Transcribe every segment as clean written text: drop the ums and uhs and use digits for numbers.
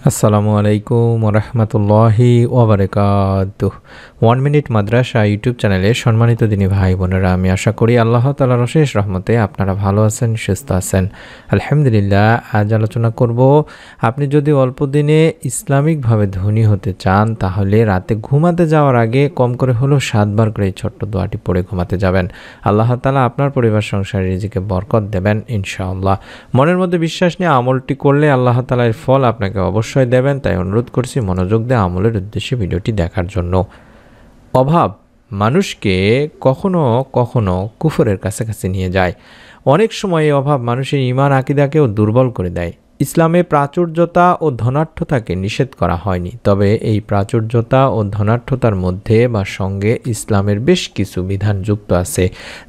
আসসালামু আলাইকুম ওরহমতুল্লাহি ওবরাকাতুহ। 1 মিনিট মাদ্রাসা ইউটিউব চ্যানেলে সম্মানিত দিনী ভাই বোনেরা, আমি আশা করি আল্লাহ তাআলার অশেষ রহমতে আপনারা ভালো আছেন, সুস্থ আছেন। আলহামদুলিল্লাহ। আজ আলোচনা করব, আপনি যদি অল্প দিনে ইসলামিকভাবে ধনী হতে চান তাহলে রাতে ঘুমাতে যাওয়ার আগে কম করে হলেও 7 বার করে এই ছোট্ট দোয়াটি পড়ে ঘুমাতে যাবেন। আল্লাহ তাআলা আপনার পরিবার সংসার রিজিকে বরকত দেবেন ইনশাআল্লাহ। মনের মধ্যে বিশ্বাস নিয়ে আমলটি করলে আল্লাহ তাআলা এর ফল আপনাকে অবশ্যই দেবেন। তাই অনুরোধ করছি মনোযোগ দিয়ে আমলের উদ্দেশ্যে ভিডিওটি দেখার জন্য। অভাব মানুষকে কখনো কখনো কুফরের কাছাকাছি নিয়ে যায়। অনেক সময় এই অভাব মানুষের ঈমান আকীদাকেও দুর্বল করে দেয়। ইসলামে প্রাচুর্যতা ও ধনাঢ্যতাকে নিষেধ করা হয়নি, তবে এই প্রাচুর্যতা ও ধনাঢ্যতার মধ্যে বা সঙ্গে ইসলামের বেশ কিছু বিধান যুক্ত আছে,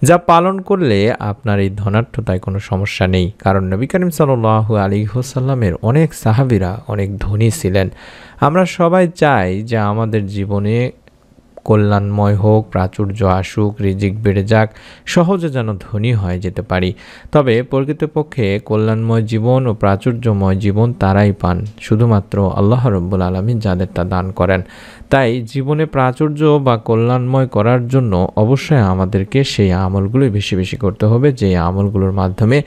যা পালন করলে আপনার এই ধনাঢ্যতায় কোনো সমস্যা নেই। কারণ নবী করিম সাল্লাল্লাহু আলাইহি ওয়াসাল্লামের অনেক সাহাবীরা অনেক ধনী ছিলেন। আমরা সবাই চাই যে আমাদের জীবনে কল্যাণময় হোক, প্রাচুর্য আসুক, রিজিক বেড়ে যাক, সহজে যেন ধনী হয়ে যেতে পারি। তবে প্রকৃতপক্ষে কল্যাণময় জীবন ও প্রাচুর্যময় জীবন তারাই পান, শুধুমাত্র আল্লাহ রাব্বুল আলামিন যাদের তা দান করেন। তাই জীবনে প্রাচুর্য বা কল্যাণময় করার জন্য অবশ্যই আমাদেরকে সেই আমলগুলোই বেশি বেশি করতে হবে, যে আমলগুলোর মাধ্যমে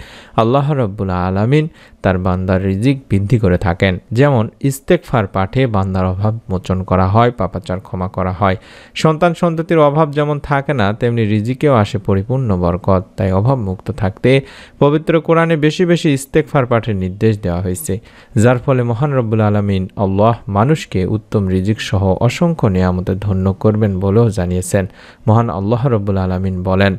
আল্লাহ রাব্বুল আলামিন তার বান্দার রিজিক বৃদ্ধি করে থাকেন। যেমন ইস্তেগফার পাঠে বান্দার অভাব মোচন করা হয়, পাপাচার ক্ষমা করা হয়। সন্তান সন্ততির অভাব যেমন থাকে না, তেমনি রিজিকেও আসে পরিপূর্ণ বরকত। তাই অভাব মুক্ত থাকতে পবিত্র কোরআনে বেশি বেশি ইস্তেগফার পাঠের নির্দেশ দেওয়া হয়েছে, যার ফলে মহান রব্বুল আলামিন আল্লাহ মানুষকে উত্তম রিজিক সহ অসংখ্য নিয়ামতে ধন্য করবেন বলেও জানিয়েছেন। মহান আল্লাহ রব্বুল আলামিন বলেন,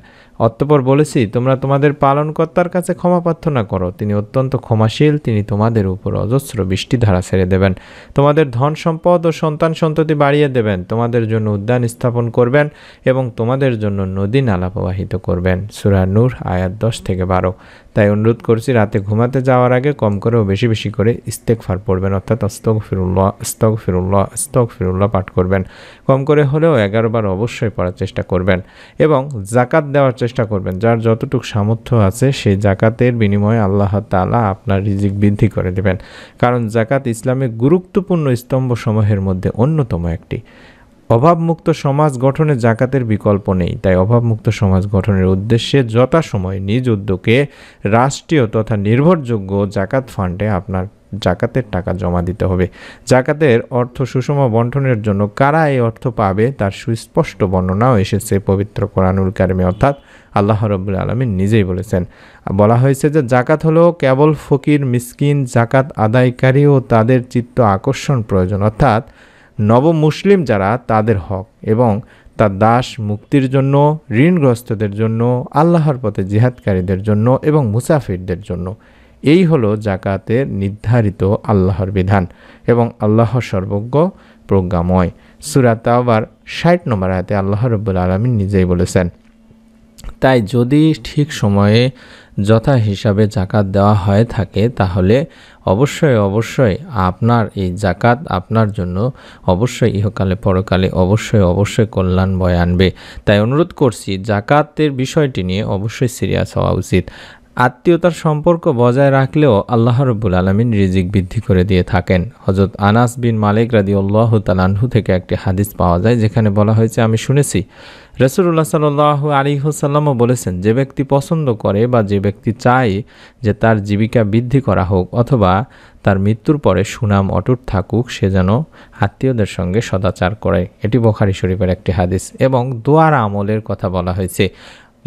অতঃপর বলেছি, তোমরা তোমাদের পালনকর্তার কাছে ক্ষমা প্রার্থনা করো, তিনি অত্যন্ত ক্ষমাশীল, তিনি তোমাদের উপর অজস্র বৃষ্টিধারা ছেড়ে দেবেন, তোমাদের ধন সম্পদ ও সন্তান সন্ততি বাড়িয়ে দেবেন, তোমাদের জন্য উদ্যান স্থাপন করবেন এবং তোমাদের জন্য নদী নালা প্রবাহিত করবেন। সূরা নূর আয়াত 10 থেকে 12। তাই অনুরোধ করছি, রাতে ঘুমাতে যাওয়ার আগে কম করেও বেশি বেশি করে ইস্তেগফার পড়বেন, অর্থাৎ আস্তাগফিরুল্লাহ আস্তাগফিরুল্লাহ আস্তাগফিরুল্লাহ পাঠ করবেন। কম করে হলেও 11 বার অবশ্যই পড়ার চেষ্টা করবেন এবং জাকাত দেওয়ার চেষ্টা করবেন। যার যতটুকু সামর্থ্য আছে সেই জাকাতের বিনিময়ে আল্লাহ তাআলা আপনার রিজিক বৃদ্ধি করে দেবেন। কারণ জাকাত ইসলামের গুরুত্বপূর্ণ স্তম্ভসমূহের মধ্যে অন্যতম একটি। অভাবমুক্ত সমাজ গঠনে জাকাতের বিকল্প নেই। তাই অভাবমুক্ত সমাজ গঠনের উদ্দেশ্যে যথাসময়ে নিজ উদ্যোগে রাষ্ট্রীয় তথা নির্ভরযোগ্য জাকাত ফান্ডে আপনার জাকাতের টাকা জমা দিতে হবে। জাকাতের অর্থ সুষম বন্টনের জন্য কারা এই অর্থ পাবে তার সুস্পষ্ট বর্ণনাও এসেছে পবিত্র কোরআনুল কারিমে, অর্থাৎ আল্লাহ রাব্বুল আলামিন নিজেই বলেছেন। বলা হয়েছে যে জাকাত হলো কেবল ফকির, মিসকিন, জাকাত আদায়কারী ও তাদের চিত্ত আকর্ষণ প্রয়োজন, অর্থাৎ নব মুসলিম যারা তাদের হক, এবং তার দাস মুক্তির জন্য, ঋণগ্রস্তদের জন্য, আল্লাহর পথে জিহাদকারীদের জন্য এবং মুসাফিরদের জন্য। এই হলো জাকাতের নির্ধারিত আল্লাহর বিধান এবং আল্লাহ সর্বজ্ঞ প্রজ্ঞাময়। সূরা তাওবার 60 নম্বর আয়াতে আল্লাহ রাব্বুল আলামিন নিজেই বলেছেন। তাই যদি ঠিক সময়ে যথা হিসাবে জাকাত দেওয়া হয়ে থাকে তাহলে অবশ্যই অবশ্যই আপনার এই জাকাত আপনার জন্য অবশ্যই ইহকালে পরকালে অবশ্যই কল্যাণ বয়ে আনবে। তাই অনুরোধ করছি, জাকাতের বিষয়টি নিয়ে অবশ্যই সিরিয়াস হওয়া উচিত। আত্মীয়তার সম্পর্ক বজায় রাখলেও আল্লাহ রাব্বুল আলামিন রিজিক বৃদ্ধি করে দিয়ে থাকেন। হযরত আনাস বিন মালিক রাদিয়াল্লাহু তাআলা আনহু থেকে একটি হাদিস পাওয়া যায়, যেখানে বলা হয়েছে, আমি শুনেছি রাসূলুল্লাহ সাল্লাল্লাহু আলাইহি ওয়াসাল্লামও বলেছেন, যে ব্যক্তি পছন্দ করে বা যে ব্যক্তি চায় যে তার জীবিকা বৃদ্ধি করা হোক অথবা তার মৃত্যুর পরে সুনাম অটুট থাকুক, সে যেন আত্মীয়দের সঙ্গে সদাচার করে। এটি বুখারী শরীফের একটি হাদিস। এবং দোয়ার আমলের কথা বলা হয়েছে।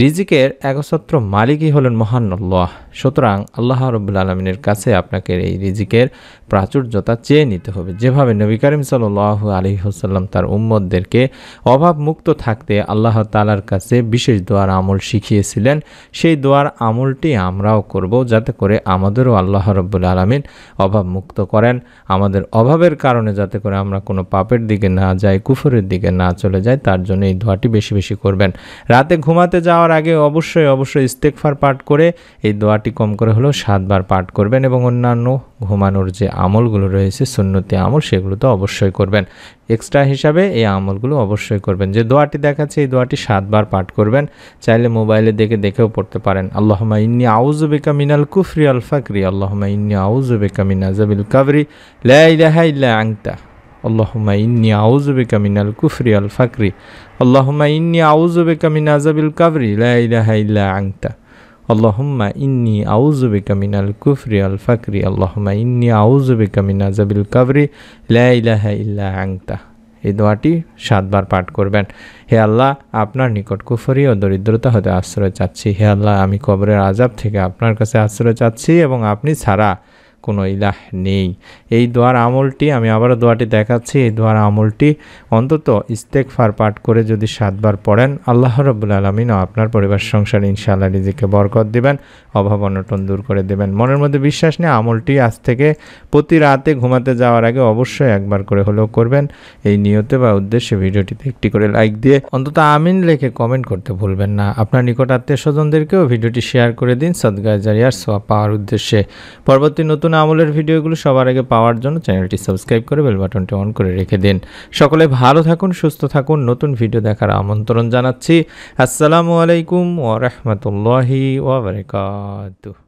রিজিকের একচ্ছত্র মালিকই হলেন মহান আল্লাহ। সুতরাং আল্লাহ রাব্বুল আলামিনের কাছে আপনাকে এই রিজিকের প্রাচুর্যতা চেয়ে নিতে হবে। যেভাবে নবী করিম সাল্লাল্লাহু আলাইহি ওয়াসাল্লাম তার উম্মতদেরকে অভাব মুক্ত থাকতে আল্লাহ তাআলার কাছে বিশেষ দোয়ার আমল শিখিয়েছিলেন, সেই দোয়ার আমলটি আমরাও করব, যাতে করে আমাদেরও আল্লাহ রাব্বুল আলামিন অভাব মুক্ত করেন। আমাদের অভাবের কারণে যাতে করে আমরা কোনো পাপের দিকে না যাই, কুফরের দিকে না চলে যাই, তার জন্য এই দোয়াটি বেশি বেশি করবেন। রাতে ঘুমাতে যাওয়ার যাওয়ার আগে অবশ্যই ইস্তেগফার পাঠ করে এই দোয়াটি কম করে হলেও 7 বার পাঠ করবেন এবং অন্যান্য ঘুমানোর যে আমলগুলো রয়েছে সুন্নতি আমল সেগুলো তো অবশ্যই করবেন। এক্সট্রা হিসাবে এই আমলগুলো অবশ্যই করবেন। যে দোয়াটি দেখাচ্ছে এই দোয়াটি 7 বার পাঠ করবেন, চাইলে মোবাইলে দেখেও পড়তে পারেন। আল্লাহুম্মা ইন্নী আউযু বিকা মিনাল কুফরি ওয়াল ফাকরি, আল্লাহুম্মা ইন্নী আউযু বিকা মিন আযাবিল কাবরি, লা ইলাহা ইল্লা আনতা, আল্লাহুম্মা ইন্নী আউযু বিকা মিনাল কুফরি ওয়াল ফাকরি, আল্লাহুম্মা ইন্নী আউযু বিকা মিন আযাবিল কাবরি, লা ইলাহা ইল্লা আনতা, আল্লাহুম্মা ইন্নী আউযু বিকা মিনাল কুফরি ওয়াল ফাকরি, আল্লাহুম্মা ইন্নী আউযু বিকা মিন আযাবিল কাবরি, লা ইলাহা ইল্লা আনতা। এই দোয়াটি 7 বার পাঠ করবেন। হে আল্লাহ, আপনার নিকট কুফরি ও দরিদ্রতা হতে আশ্রয় চাচ্ছি। হে আল্লাহ, আমি কবরের আযাব থেকে আপনার কাছে আশ্রয় চাচ্ছি এবং আপনি ছাড়া কোনো ইলাহ নেই। এই দোয়ার আমলটি আমি আবারও দোয়াটি দেখাচ্ছি। এই দোয়ার আমলটি অন্তত ইস্তেগফার পাঠ করে যদি 7 বার পড়েন, আল্লাহ রাব্বুল আলামিন ও আপনার পরিবার সংসার ইনশাআল্লাহ রিজিকে বরকত দিবেন, অভাব অনটন দূর করে দেবেন। মনের মধ্যে বিশ্বাস নিয়ে আমলটি আজ থেকে প্রতি রাতে ঘুমাতে যাওয়ার আগে অবশ্যই একবার করে হলেও করবেন। এই নিয়তে বা উদ্দেশ্যে ভিডিওটিতে একটি করে লাইক দিয়ে অন্তত আমিন লিখে কমেন্ট করতে ভুলবেন না। আপনার নিকট আত্মীয় স্বজনদেরকেও ভিডিওটি শেয়ার করে দিন সদকায়ে জারিয়ার সওয়াব পাওয়ার উদ্দেশ্যে। পরবর্তী নতুন আমলের ভিডিওগুলো সবার আগে পাওয়ার জন্য চ্যানেলটি সাবস্ক্রাইব করে বেল বাটনটি অন করে রেখে দিন। সকলে ভালো থাকুন, সুস্থ থাকুন। নতুন ভিডিও দেখার আমন্ত্রণ জানাচ্ছি। আসসালামু আলাইকুম ওয়া রাহমাতুল্লাহি ওয়া বারাকাতুহু।